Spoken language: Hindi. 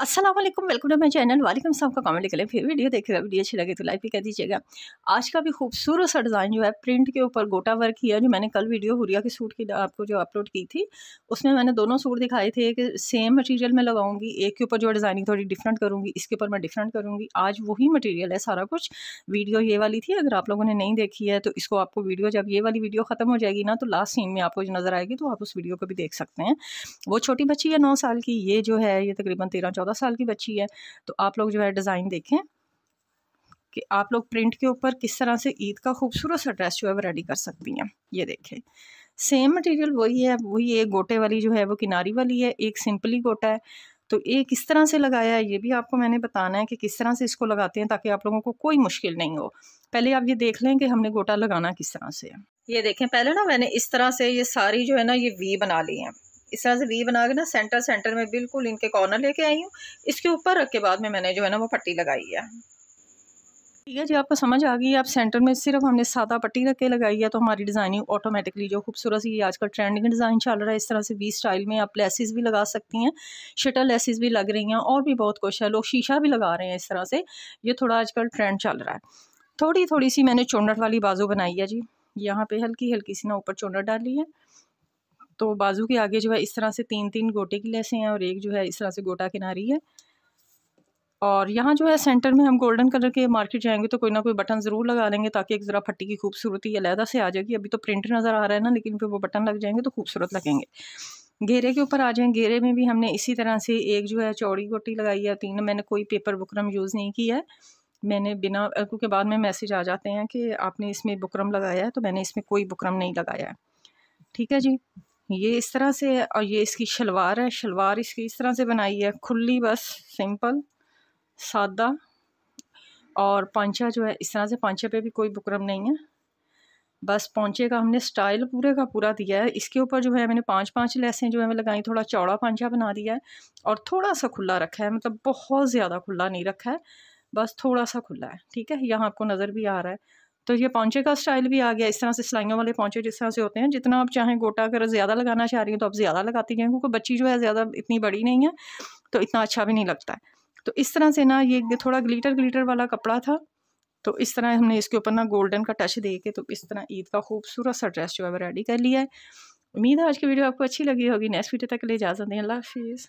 अस्सलाम वालेकुम, वेलकम टू माय चैनल। वालेकुम सलाम का कमेंट करें, फिर वीडियो देखेगा। वीडियो अच्छी लगे तो लाइक भी कर दीजिएगा। आज का भी खूबसूरत सा डिज़ाइन जो है प्रिंट के ऊपर गोटा वर्क किया, जो मैंने कल वीडियो हुरिया के सूट की आपको जो अपलोड की थी, उसमें मैंने दोनों सूट दिखाए थे कि सेम मटेरियल में लगाऊंगी, एक के ऊपर जो डिज़ाइनिंग थोड़ी डिफरेंट करूँगी, इसके ऊपर मैं डिफरेंट करूँगी। आज वही मटीरियल है सारा कुछ। वीडियो ये वाली थी, अगर आप लोगों ने नहीं देखी है तो इसको आपको वीडियो, जब ये वाली वीडियो ख़त्म हो जाएगी ना, तो लास्ट सीन में आपको जो नज़र आएगी तो आप उस वीडियो को भी देख सकते हैं। वो छोटी बच्ची है 9 साल की, ये जो है ये तकरीबन 13-14 साल की बच्ची है। तो आप लोग जो है डिज़ाइन देखें कि आप लोग प्रिंट के ऊपर किस तरह से ईद का खूबसूरत सा ड्रेस जो है वो रेडी कर सकती हैं। ये देखें, सेम मटेरियल वही है, वही एक गोटे वाली जो है वो किनारी वाली है, एक सिंपली गोटा है। तो ये किस तरह से लगाया है ये भी आपको मैंने बताना है कि किस तरह से इसको लगाते हैं, ताकि आप लोगों को कोई मुश्किल नहीं हो। पहले आप ये देख लें कि हमने गोटा लगाना किस तरह से है। ये देखें, पहले ना मैंने इस तरह से ये सारी जो है ना ये वी बना ली है। इस तरह से वी बना के ना सेंटर में बिल्कुल इनके कॉर्नर लेके आई हूँ। इसके ऊपर रख के बाद में मैंने जो है ना वो पट्टी लगाई है। ठीक है जी, आपको समझ आ गई। आप सेंटर में सिर्फ हमने सादा पट्टी रख के लगाई है, तो हमारी डिज़ाइनिंग ऑटोमेटिकली जो खूबसूरत सी आजकल ट्रेंडिंग डिज़ाइन चल रहा है, इस तरह से वी स्टाइल में आप लेसेस भी लगा सकती हैं, शटल लेसेस भी लग रही हैं, और भी बहुत कुछ है। लोग शीशा भी लगा रहे हैं इस तरह से, ये थोड़ा आजकल ट्रेंड चल रहा है। थोड़ी थोड़ी सी मैंने चौनट वाली बाजू बनाई है जी, यहाँ पे हल्की हल्की सी ना ऊपर चौनट डाली है। तो बाजू के आगे जो है इस तरह से 3-3 गोटे की लेसें हैं, और एक जो है इस तरह से गोटा किनारी है। और यहाँ जो है सेंटर में हम गोल्डन कलर के मार्केट जाएंगे तो कोई ना कोई बटन ज़रूर लगा लेंगे, ताकि एक ज़रा पट्टी की खूबसूरती अलहदा से आ जाएगी। अभी तो प्रिंट नज़र आ रहा है ना, लेकिन फिर वो बटन लग जाएंगे तो खूबसूरत लगेंगे। घेरे के ऊपर आ जाएं, घेरे में भी हमने इसी तरह से एक जो है चौड़ी गोटी लगाई है। 3 मैंने कोई पेपर बुकरम यूज़ नहीं किया है, मैंने बिना, क्योंकि बाद में मैसेज आ जाते हैं कि आपने इसमें बुकरम लगाया है, तो मैंने इसमें कोई बुकरम नहीं लगाया है। ठीक है जी, ये इस तरह से है। और ये इसकी शलवार है, शलवार इसकी इस तरह से बनाई है, खुली, बस सिंपल सादा। और पांचा जो है इस तरह से, पांचे पे भी कोई बुकरम नहीं है, बस पांचे का हमने स्टाइल पूरे का पूरा दिया है। इसके ऊपर जो है मैंने 5-5 लेसें जो है मैं लगाई, थोड़ा चौड़ा पांचा बना दिया है, और थोड़ा सा खुला रखा है, मतलब बहुत ज़्यादा खुला नहीं रखा है, बस थोड़ा सा खुला है। ठीक है, यहाँ आपको नज़र भी आ रहा है। तो ये पांचे का स्टाइल भी आ गया, इस तरह से सिलाइयों वाले पांचे जिस तरह से होते हैं। जितना आप चाहें गोटा, अगर ज़्यादा लगाना चाह रही हैं तो आप ज़्यादा लगाती जाएँ, क्योंकि बच्ची जो है ज़्यादा इतनी बड़ी नहीं है, तो इतना अच्छा भी नहीं लगता है। तो इस तरह से ना ये थोड़ा ग्लिटर ग्लिटर वाला कपड़ा था, तो इस तरह हमने इसके ऊपर ना गोल्डन का टच दे के, तो इस तरह ईद का खूबसूरत सा ड्रेस जो है वो रेडी कर लिया है। उम्मीद है आज की वीडियो आपको अच्छी लगी होगी। नेक्स्ट वीडियो तक के लिए इजाज़त दें। अल्लाह हाफिज़।